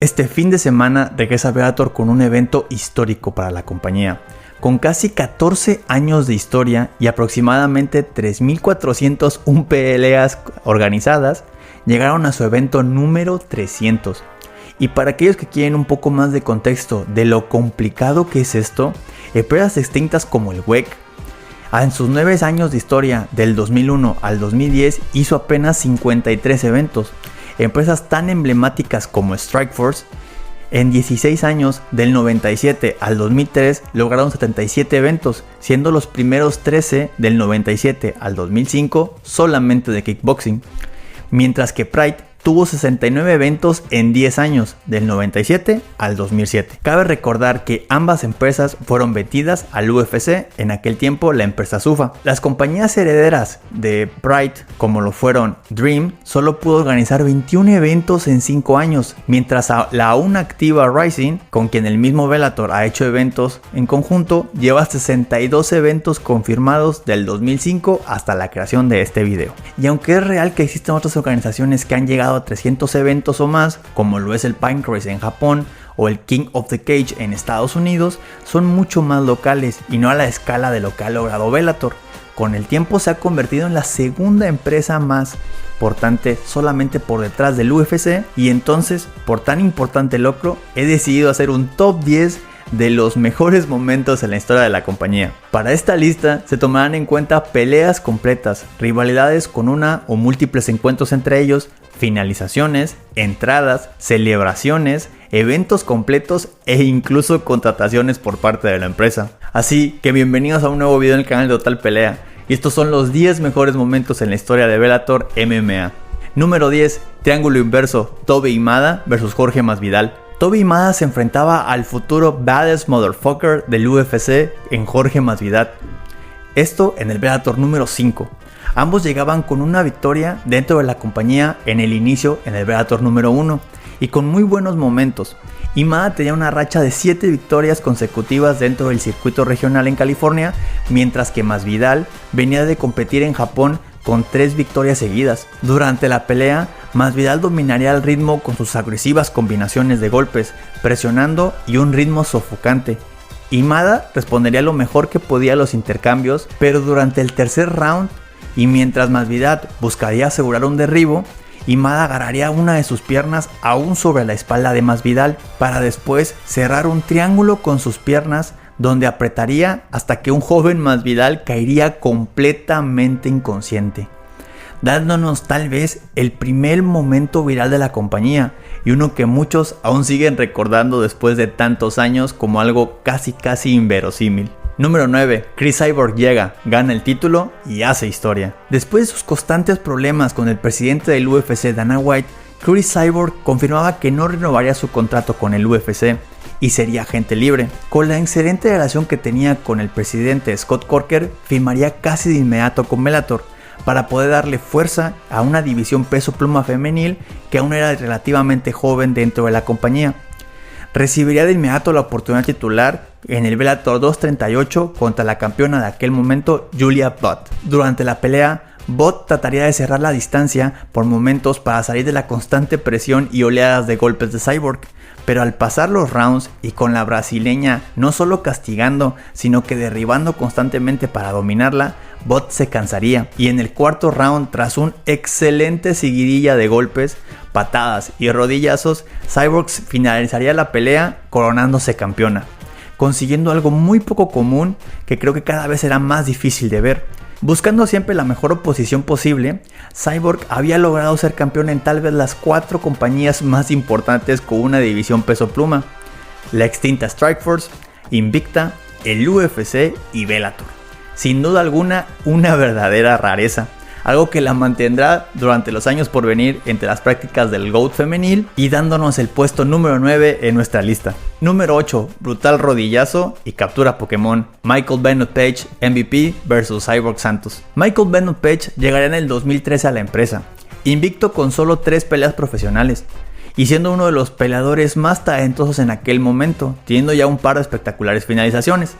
Este fin de semana regresa Bellator con un evento histórico para la compañía. Con casi 14 años de historia y aproximadamente 3.401 peleas organizadas, llegaron a su evento número 300. Y para aquellos que quieren un poco más de contexto de lo complicado que es esto, empresas extintas como el WEC, en sus 9 años de historia, del 2001 al 2010, hizo apenas 53 eventos. Empresas tan emblemáticas como Strikeforce, en 16 años, del 97 al 2003, lograron 77 eventos, siendo los primeros 13 del 97 al 2005 solamente de kickboxing. Mientras que Pride tuvo 69 eventos en 10 años, del 97 al 2007. Cabe recordar que ambas empresas fueron vendidas al UFC, en aquel tiempo la empresa Zuffa. Las compañías herederas de Pride, como lo fueron Dream, solo pudo organizar 21 eventos en 5 años, mientras la aún activa Rising, con quien el mismo Bellator ha hecho eventos en conjunto, lleva 62 eventos confirmados del 2005 hasta la creación de este video. Y aunque es real que existen otras organizaciones que han llegado a 300 eventos o más, como lo es el Pancrase en Japón o el King of the Cage en Estados Unidos, son mucho más locales y no a la escala de lo que ha logrado Bellator. Con el tiempo se ha convertido en la segunda empresa más importante, solamente por detrás del UFC, y entonces, por tan importante logro, he decidido hacer un top 10 de los mejores momentos en la historia de la compañía. Para esta lista se tomarán en cuenta peleas completas, rivalidades con una o múltiples encuentros entre ellos, finalizaciones, entradas, celebraciones, eventos completos e incluso contrataciones por parte de la empresa. Así que bienvenidos a un nuevo video en el canal de Total Pelea, y estos son los 10 mejores momentos en la historia de Bellator MMA. Número 10, triángulo inverso, Toby Imada vs Jorge Masvidal. Toby Imada se enfrentaba al futuro baddest motherfucker del UFC en Jorge Masvidal. Esto en el Bellator número 5. Ambos llegaban con una victoria dentro de la compañía en el inicio en el Bellator número 1 y con muy buenos momentos. Imada tenía una racha de 7 victorias consecutivas dentro del circuito regional en California, mientras que Masvidal venía de competir en Japón con 3 victorias seguidas. Durante la pelea, Masvidal dominaría el ritmo con sus agresivas combinaciones de golpes, presionando y un ritmo sofocante. Imada respondería lo mejor que podía a los intercambios, pero durante el tercer round, y mientras Masvidal buscaría asegurar un derribo, Imada agarraría una de sus piernas aún sobre la espalda de Masvidal para después cerrar un triángulo con sus piernas, donde apretaría hasta que un joven Masvidal caería completamente inconsciente, dándonos tal vez el primer momento viral de la compañía y uno que muchos aún siguen recordando después de tantos años como algo casi inverosímil. Número 9. Cris Cyborg llega, gana el título y hace historia. Después de sus constantes problemas con el presidente del UFC, Dana White, Cris Cyborg confirmaba que no renovaría su contrato con el UFC y sería agente libre. Con la excelente relación que tenía con el presidente Scott Coker, firmaría casi de inmediato con Bellator para poder darle fuerza a una división peso pluma femenil que aún era relativamente joven dentro de la compañía. Recibiría de inmediato la oportunidad titular en el Bellator 238 contra la campeona de aquel momento, Julia Budd. Durante la pelea, Budd trataría de cerrar la distancia por momentos para salir de la constante presión y oleadas de golpes de Cyborg, pero al pasar los rounds y con la brasileña no solo castigando, sino que derribando constantemente para dominarla, Budd se cansaría, y en el cuarto round, tras un excelente seguidilla de golpes, patadas y rodillazos, Cyborg finalizaría la pelea coronándose campeona, consiguiendo algo muy poco común que creo que cada vez será más difícil de ver. Buscando siempre la mejor oposición posible, Cyborg había logrado ser campeón en tal vez las 4 compañías más importantes con una división peso pluma: la extinta Strikeforce, Invicta, el UFC y Bellator. Sin duda alguna, una verdadera rareza, algo que la mantendrá durante los años por venir entre las prácticas del GOAT femenil y dándonos el puesto número 9 en nuestra lista. Número 8, brutal rodillazo y captura Pokémon. Michael Bennett Page, MVP vs Cyborg Santos. Michael Bennett Page llegaría en el 2013 a la empresa, invicto con solo 3 peleas profesionales y siendo uno de los peleadores más talentosos en aquel momento, teniendo ya un par de espectaculares finalizaciones.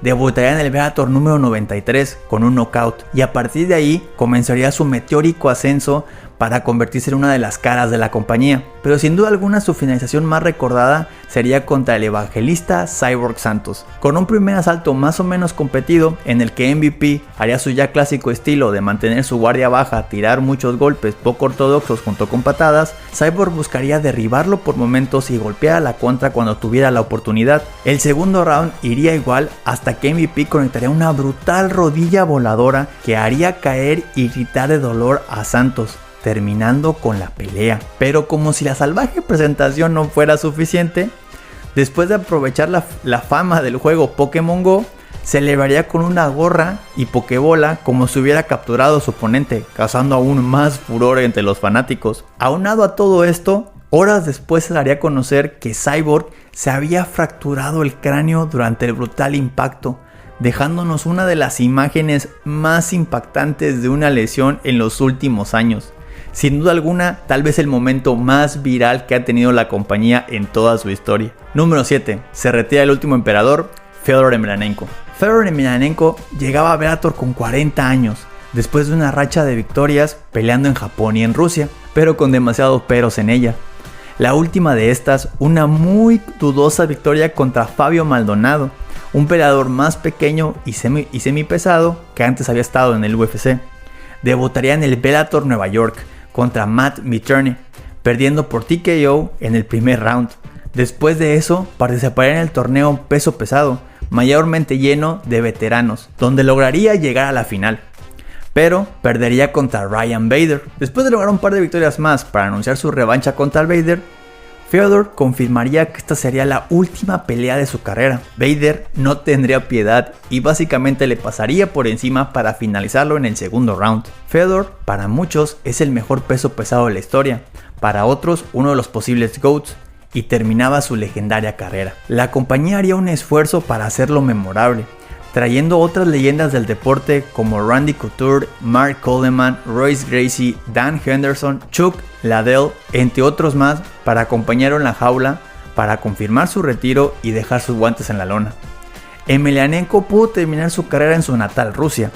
Debutaría en el Bellator número 93 con un knockout y a partir de ahí comenzaría su meteórico ascenso para convertirse en una de las caras de la compañía, pero sin duda alguna su finalización más recordada sería contra el evangelista Cyborg Santos, con un primer asalto más o menos competido en el que MVP haría su ya clásico estilo de mantener su guardia baja, tirar muchos golpes poco ortodoxos junto con patadas. Cyborg buscaría derribarlo por momentos y golpear a la contra cuando tuviera la oportunidad. El segundo round iría igual hasta que MVP conectaría una brutal rodilla voladora que haría caer y gritar de dolor a Santos, terminando con la pelea. Pero como si la salvaje presentación no fuera suficiente, después de aprovechar la fama del juego Pokémon Go, celebraría con una gorra y pokebola como si hubiera capturado a su oponente, causando aún más furor entre los fanáticos. Aunado a todo esto, horas después se daría a conocer que Cyborg se había fracturado el cráneo durante el brutal impacto, dejándonos una de las imágenes más impactantes de una lesión en los últimos años. Sin duda alguna, tal vez el momento más viral que ha tenido la compañía en toda su historia. Número 7. Se retira el último emperador, Fedor Emelianenko. Fedor Emelianenko llegaba a Bellator con 40 años, después de una racha de victorias peleando en Japón y en Rusia, pero con demasiados peros en ella. La última de estas, una muy dudosa victoria contra Fabio Maldonado, un peleador más pequeño y semipesado que antes había estado en el UFC. Debutaría en el Bellator Nueva York contra Matt Mitrione, perdiendo por TKO en el primer round. Después de eso, participaría en el torneo peso pesado, mayormente lleno de veteranos, donde lograría llegar a la final, pero perdería contra Ryan Bader. Después de lograr un par de victorias más para anunciar su revancha contra Bader, Fedor confirmaría que esta sería la última pelea de su carrera. Bader no tendría piedad y básicamente le pasaría por encima para finalizarlo en el segundo round. Fedor, para muchos, es el mejor peso pesado de la historia, para otros uno de los posibles GOATs, y terminaba su legendaria carrera. La compañía haría un esfuerzo para hacerlo memorable, trayendo otras leyendas del deporte como Randy Couture, Mark Coleman, Royce Gracie, Dan Henderson, Chuck Liddell, entre otros más, para acompañarlo en la jaula para confirmar su retiro y dejar sus guantes en la lona. Emelianenko pudo terminar su carrera en su natal Rusia,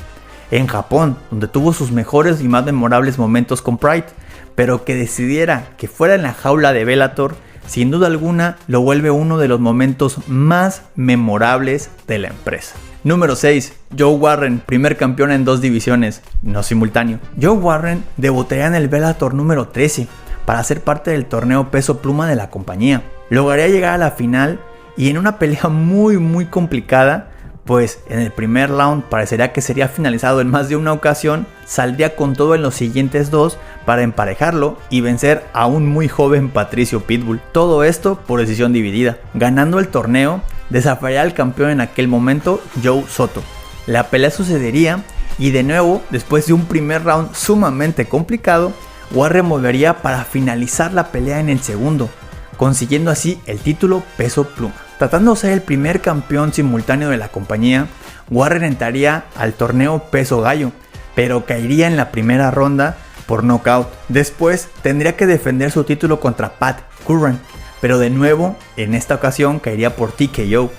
en Japón, donde tuvo sus mejores y más memorables momentos con Pride, pero que decidiera que fuera en la jaula de Bellator, sin duda alguna lo vuelve uno de los momentos más memorables de la empresa. Número 6. Joe Warren, primer campeón en 2 divisiones, no simultáneo. Joe Warren debutaría en el Bellator número 13 para ser parte del torneo peso pluma de la compañía. Lograría llegar a la final y en una pelea muy complicada, pues en el primer round parecería que sería finalizado en más de una ocasión, saldría con todo en los siguientes 2 para emparejarlo y vencer a un muy joven Patricio Pitbull. Todo esto por decisión dividida. Ganando el torneo, desafiaría al campeón en aquel momento, Joe Soto. La pelea sucedería y de nuevo, después de un primer round sumamente complicado, Warren volvería para finalizar la pelea en el segundo, consiguiendo así el título peso pluma. Tratando de ser el primer campeón simultáneo de la compañía, Warren entraría al torneo peso gallo, pero caería en la primera ronda por nocaut. Después tendría que defender su título contra Pat Curran, pero de nuevo en esta ocasión caería por TKO.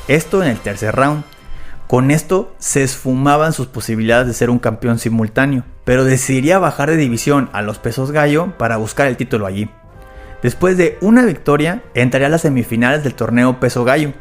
Esto en el tercer round. Con esto se esfumaban sus posibilidades de ser un campeón simultáneo, pero decidiría bajar de división a los pesos gallo para buscar el título allí. Después de una victoria, entraría a las semifinales del torneo peso gallo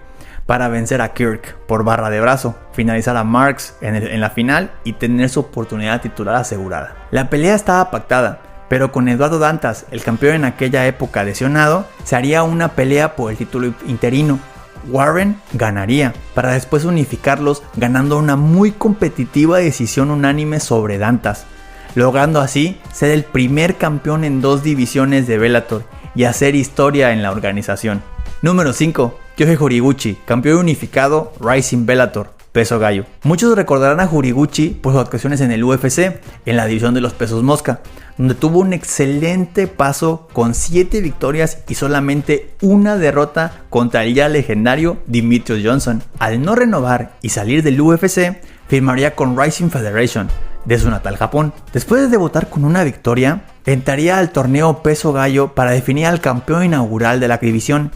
para vencer a Kirk por barra de brazo, finalizar a Marks en la final y tener su oportunidad titular asegurada. La pelea estaba pactada, pero con Eduardo Dantas, el campeón en aquella época lesionado, se haría una pelea por el título interino. Warren ganaría, para después unificarlos ganando una muy competitiva decisión unánime sobre Dantas, logrando así ser el primer campeón en 2 divisiones de Bellator y hacer historia en la organización. Número 5. Kyohei Horiguchi, campeón unificado Rising Bellator, peso gallo. Muchos recordarán a Horiguchi por sus actuaciones en el UFC, en la división de los pesos mosca, donde tuvo un excelente paso con 7 victorias y solamente una derrota contra el ya legendario Demetrious Johnson. Al no renovar y salir del UFC, firmaría con Rising Federation de su natal Japón. Después de debutar con una victoria, entraría al torneo peso gallo para definir al campeón inaugural de la división.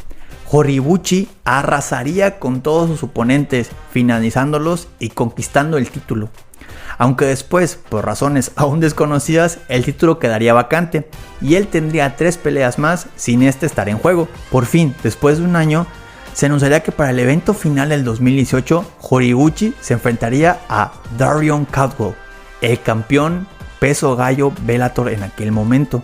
Horiguchi arrasaría con todos sus oponentes, finalizándolos y conquistando el título. aunque después, por razones aún desconocidas, el título quedaría vacante y él tendría 3 peleas más sin este estar en juego. Por fin, después de un año, se anunciaría que para el evento final del 2018, Horiguchi se enfrentaría a Darion Caldwell, el campeón peso gallo Bellator en aquel momento.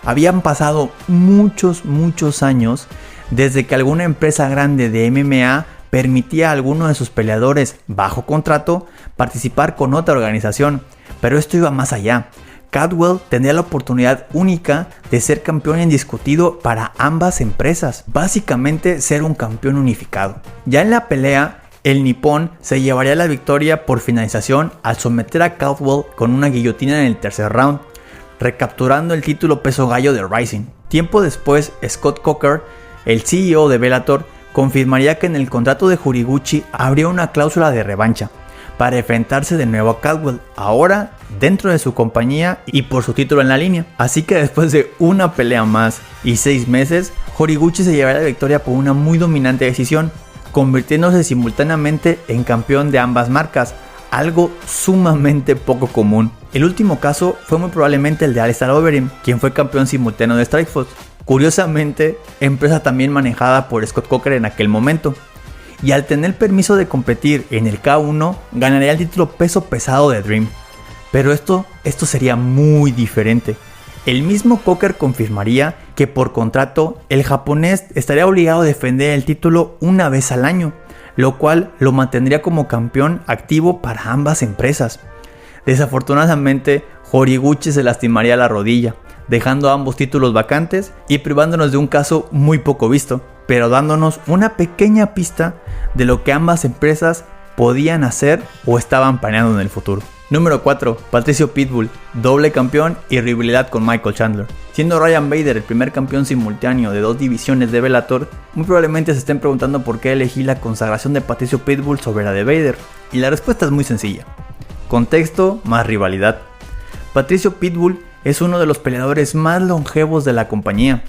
Habían pasado muchos años desde que alguna empresa grande de MMA permitía a alguno de sus peleadores bajo contrato participar con otra organización, pero esto iba más allá. Caldwell tendría la oportunidad única de ser campeón indiscutido para ambas empresas, básicamente ser un campeón unificado. Ya en la pelea, el nipón se llevaría la victoria por finalización al someter a Caldwell con una guillotina en el tercer round, recapturando el título peso gallo de Rising. Tiempo después, Scott Coker, el CEO de Bellator, confirmaría que en el contrato de Horiguchi habría una cláusula de revancha para enfrentarse de nuevo a Caldwell, ahora dentro de su compañía y por su título en la línea. Así que después de una pelea más y 6 meses, Horiguchi se llevaría la victoria por una muy dominante decisión, convirtiéndose simultáneamente en campeón de ambas marcas, algo sumamente poco común. El último caso fue muy probablemente el de Alistair Overeem, quien fue campeón simultáneo de Strikeforce, curiosamente empresa también manejada por Scott Coker en aquel momento. Y al tener permiso de competir en el K1, ganaría el título peso pesado de Dream. Pero esto sería muy diferente. El mismo Coker confirmaría que por contrato el japonés estaría obligado a defender el título una vez al año, lo cual lo mantendría como campeón activo para ambas empresas. Desafortunadamente, Horiguchi se lastimaría la rodilla, dejando ambos títulos vacantes y privándonos de un caso muy poco visto, pero dándonos una pequeña pista de lo que ambas empresas podían hacer o estaban planeando en el futuro. Número 4. Patricio Pitbull, doble campeón y rivalidad con Michael Chandler. Siendo Ryan Bader el primer campeón simultáneo de 2 divisiones de Bellator, muy probablemente se estén preguntando por qué elegí la consagración de Patricio Pitbull sobre la de Bader, y la respuesta es muy sencilla. Contexto más rivalidad. Patricio Pitbull es uno de los peleadores más longevos de la compañía.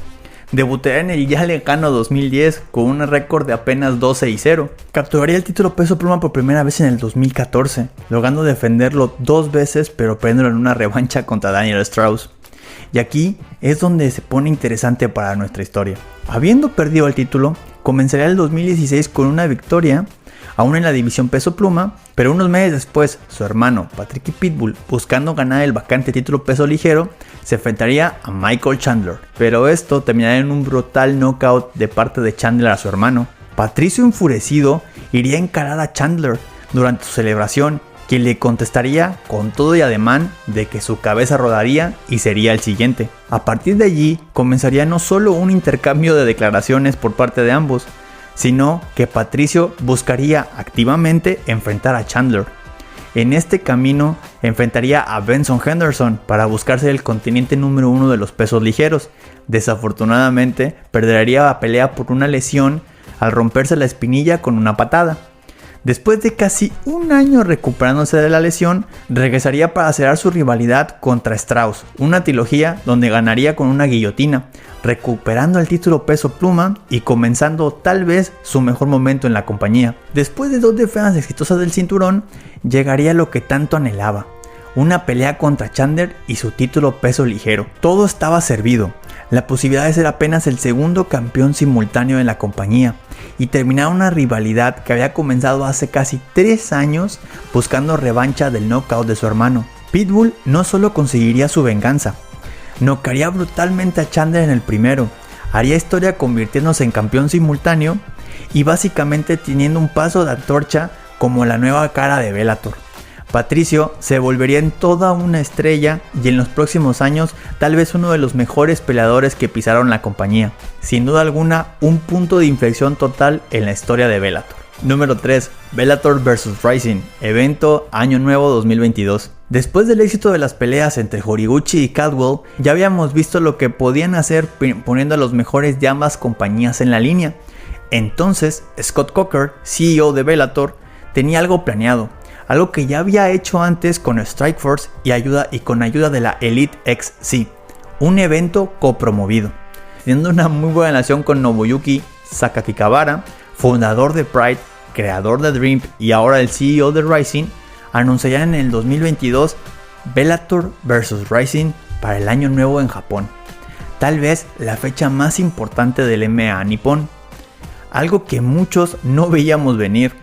Debutaría en el ya lejano 2010 con un récord de apenas 12-0. Capturaría el título peso pluma por primera vez en el 2014, logrando defenderlo 2 veces pero perdiéndolo en una revancha contra Daniel Strauss. Y aquí es donde se pone interesante para nuestra historia. Habiendo perdido el título, comenzaría el 2016 con una victoria, aún en la división peso pluma, pero unos meses después, su hermano Patrick Pitbull, buscando ganar el vacante título peso ligero, se enfrentaría a Michael Chandler, pero esto terminaría en un brutal knockout de parte de Chandler a su hermano. Patricio, enfurecido, iría a encarar a Chandler durante su celebración, quien le contestaría con todo y ademán de que su cabeza rodaría y sería el siguiente. A partir de allí comenzaría no solo un intercambio de declaraciones por parte de ambos, sino que Patricio buscaría activamente enfrentar a Chandler. En este camino enfrentaría a Benson Henderson para buscarse el contendiente número 1 de los pesos ligeros. Desafortunadamente perdería la pelea por una lesión al romperse la espinilla con una patada. Después de casi un año recuperándose de la lesión, regresaría para cerrar su rivalidad contra Strauss, una trilogía donde ganaría con una guillotina, recuperando el título peso pluma y comenzando tal vez su mejor momento en la compañía. Después de 2 defensas exitosas del cinturón, llegaría lo que tanto anhelaba, una pelea contra Chandler y su título peso ligero. Todo estaba servido, la posibilidad de ser apenas el segundo campeón simultáneo en la compañía y terminar una rivalidad que había comenzado hace casi 3 años buscando revancha del knockout de su hermano. Pitbull no solo conseguiría su venganza, knockaría brutalmente a Chandler en el primero, haría historia convirtiéndose en campeón simultáneo y básicamente teniendo un paso de antorcha como la nueva cara de Bellator. Patricio se volvería en toda una estrella y en los próximos años tal vez uno de los mejores peleadores que pisaron la compañía. Sin duda alguna, un punto de inflexión total en la historia de Bellator. Número 3. Bellator vs Rising, evento Año Nuevo 2022. Después del éxito de las peleas entre Horiguchi y Caldwell, ya habíamos visto lo que podían hacer poniendo a los mejores de ambas compañías en la línea. Entonces, Scott Coker, CEO de Bellator, tenía algo planeado. Algo que ya había hecho antes con Strikeforce y con ayuda de la Elite XC, un evento copromovido. Teniendo una muy buena relación con Nobuyuki Sakakibara, fundador de Pride, creador de Dream y ahora el CEO de Rising, anunciarían en el 2022 Bellator vs Rising para el año nuevo en Japón. Tal vez la fecha más importante del MMA nipón. Algo que muchos no veíamos venir.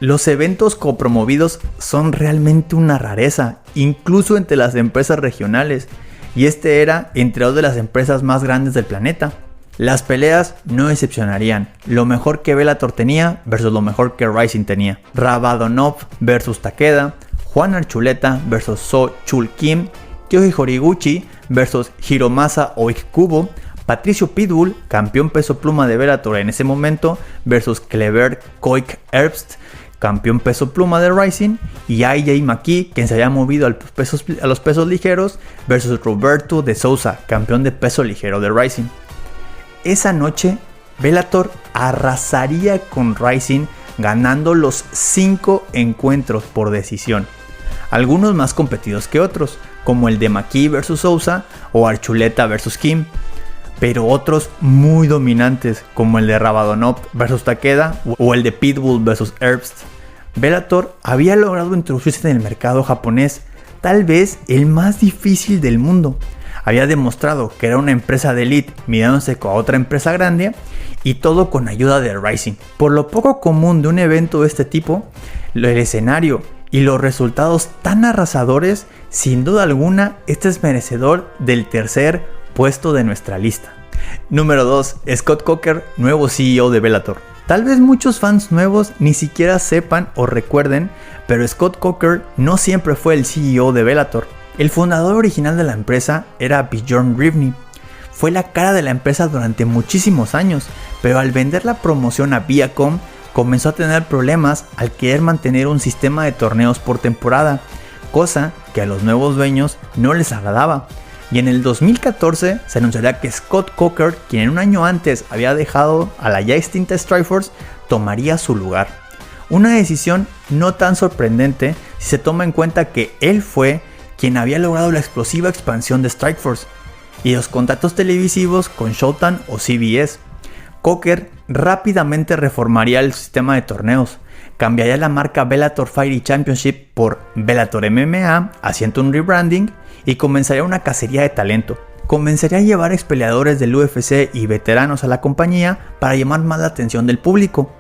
Los eventos copromovidos son realmente una rareza, incluso entre las empresas regionales, y este era entre dos de las empresas más grandes del planeta. Las peleas no decepcionarían, lo mejor que Bellator tenía versus lo mejor que Rising tenía. Rabadonov versus Takeda, Juan Archuleta versus So Chul Kim, Kyoji Horiguchi versus Hiromasa Oikubo, Patricio Pitbull, campeón peso pluma de Bellator en ese momento, versus Kleber Koik Herbst, campeón peso pluma de Rising, y AJ McKee, quien se había movido a los pesos ligeros, versus Roberto de Souza, campeón de peso ligero de Rising. Esa noche, Bellator arrasaría con Rising, ganando los 5 encuentros por decisión, algunos más competidos que otros, como el de McKee vs Souza o Archuleta vs Kim, pero otros muy dominantes, como el de Rabadonov vs Takeda o el de Pitbull vs Herbst. Bellator había logrado introducirse en el mercado japonés, tal vez el más difícil del mundo. Había demostrado que era una empresa de elite mirándose con otra empresa grande, y todo con ayuda de Rising. Por lo poco común de un evento de este tipo, el escenario y los resultados tan arrasadores, sin duda alguna este es merecedor del tercer puesto de nuestra lista. Número 2. Scott Coker, nuevo CEO de Bellator. Tal vez muchos fans nuevos ni siquiera sepan o recuerden, pero Scott Coker no siempre fue el CEO de Bellator. El fundador original de la empresa era Bjorn Rivney. Fue la cara de la empresa durante muchísimos años, pero al vender la promoción a Viacom, comenzó a tener problemas al querer mantener un sistema de torneos por temporada, cosa que a los nuevos dueños no les agradaba. Y en el 2014 se anunciaría que Scott Coker, quien un año antes había dejado a la ya extinta Strikeforce, tomaría su lugar. Una decisión no tan sorprendente si se toma en cuenta que él fue quien había logrado la explosiva expansión de Strikeforce y los contratos televisivos con Showtime o CBS. Coker rápidamente reformaría el sistema de torneos, cambiaría la marca Bellator Fighting Championship por Bellator MMA, haciendo un rebranding, y comenzaría una cacería de talento. Comenzaría a llevar ex peleadores del UFC y veteranos a la compañía para llamar más la atención del público.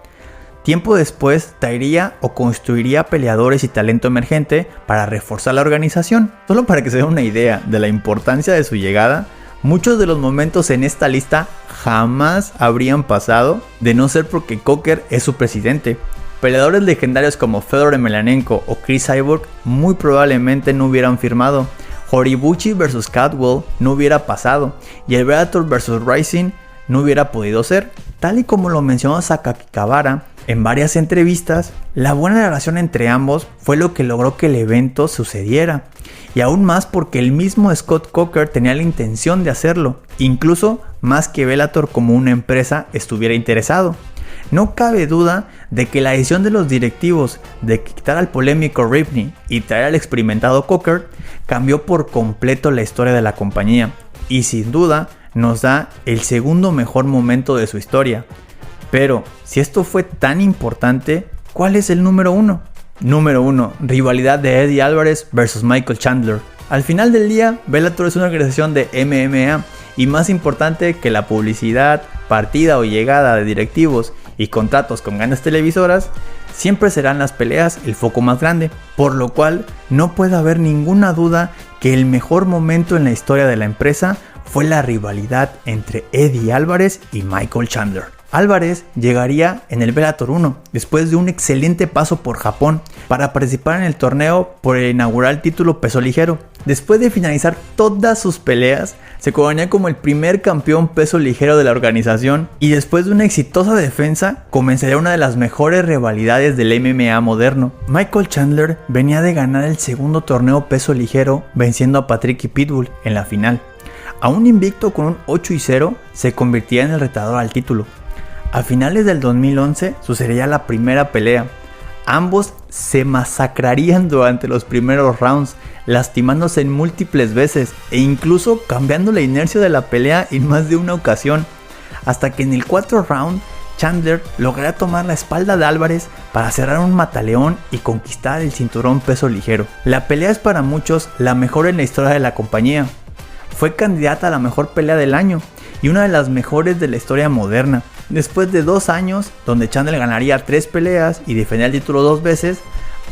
Tiempo después traería o construiría peleadores y talento emergente para reforzar la organización. Solo para que se den una idea de la importancia de su llegada, muchos de los momentos en esta lista jamás habrían pasado de no ser porque Coker es su presidente. Peleadores legendarios como Fedor Emelianenko o Chris Cyborg muy probablemente no hubieran firmado. Horiguchi vs Caldwell no hubiera pasado, y el Bellator vs Rising no hubiera podido ser. Tal y como lo mencionó Sakaki Kabara en varias entrevistas, la buena relación entre ambos fue lo que logró que el evento sucediera, y aún más porque el mismo Scott Coker tenía la intención de hacerlo, incluso más que Bellator como una empresa estuviera interesado. No cabe duda de que la decisión de los directivos de quitar al polémico Rivney y traer al experimentado Coker cambió por completo la historia de la compañía, y sin duda nos da el segundo mejor momento de su historia. Pero si esto fue tan importante, ¿cuál es el número 1? Número 1. Rivalidad de Eddie Álvarez vs Michael Chandler. Al final del día, Bellator es una organización de MMA, y más importante que la publicidad, partida o llegada de directivos y contratos con grandes televisoras, siempre serán las peleas el foco más grande, por lo cual no puede haber ninguna duda que el mejor momento en la historia de la empresa fue la rivalidad entre Eddie Álvarez y Michael Chandler. Álvarez llegaría en el Bellator 1 después de un excelente paso por Japón para participar en el torneo por el inaugural título peso ligero. Después de finalizar todas sus peleas, se coronaría como el primer campeón peso ligero de la organización, y después de una exitosa defensa comenzaría una de las mejores rivalidades del MMA moderno. Michael Chandler venía de ganar el segundo torneo peso ligero venciendo a Patrick Pitbull en la final. Aún invicto con un 8-0, se convertiría en el retador al título. A finales del 2011 sucedería la primera pelea. Ambos se masacrarían durante los primeros rounds, lastimándose en múltiples veces e incluso cambiando la inercia de la pelea en más de una ocasión, hasta que en el cuarto round Chandler lograría tomar la espalda de Álvarez para cerrar un mataleón y conquistar el cinturón peso ligero. La pelea es para muchos la mejor en la historia de la compañía. Fue candidata a la mejor pelea del año y una de las mejores de la historia moderna. Después de 2 años, donde Chandler ganaría 3 peleas y defendía el título 2 veces,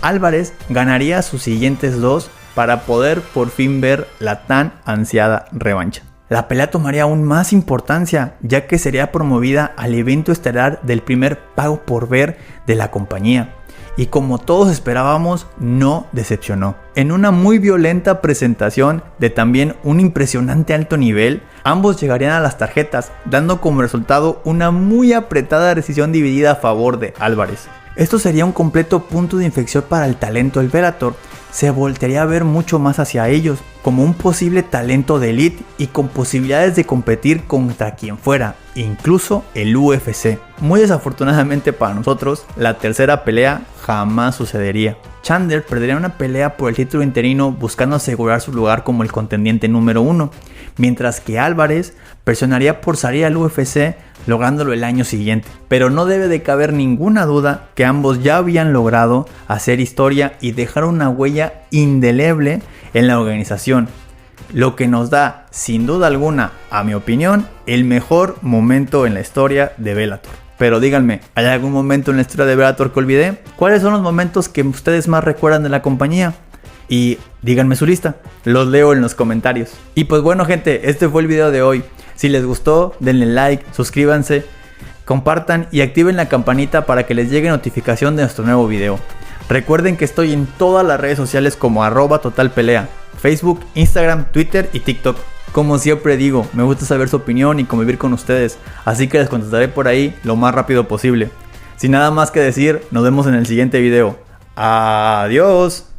Álvarez ganaría sus siguientes 2 para poder por fin ver la tan ansiada revancha. La pelea tomaría aún más importancia, ya que sería promovida al evento estelar del primer pago por ver de la compañía. Y como todos esperábamos, no decepcionó. En una muy violenta presentación de también un impresionante alto nivel, ambos llegarían a las tarjetas, dando como resultado una muy apretada decisión dividida a favor de Álvarez. Esto sería un completo punto de inflexión para el talento del Bellator. Se voltearía a ver mucho más hacia ellos, como un posible talento de elite y con posibilidades de competir contra quien fuera, incluso el UFC. Muy desafortunadamente para nosotros, la tercera pelea jamás sucedería. Chandler perdería una pelea por el título interino buscando asegurar su lugar como el contendiente número 1, mientras que Álvarez presionaría por salir al UFC lográndolo el año siguiente. Pero no debe de caber ninguna duda que ambos ya habían logrado hacer historia y dejar una huella indeleble en la organización, lo que nos da, sin duda alguna, a mi opinión, el mejor momento en la historia de Bellator. Pero díganme, ¿hay algún momento en la historia de Bellator que olvidé? ¿Cuáles son los momentos que ustedes más recuerdan de la compañía? Y díganme su lista, los leo en los comentarios. Y pues bueno gente, este fue el video de hoy. Si les gustó, denle like, suscríbanse, compartan y activen la campanita para que les llegue notificación de nuestro nuevo video. Recuerden que estoy en todas las redes sociales como @totalpelea, Facebook, Instagram, Twitter y TikTok. Como siempre digo, me gusta saber su opinión y convivir con ustedes, así que les contestaré por ahí lo más rápido posible. Sin nada más que decir, nos vemos en el siguiente video. Adiós.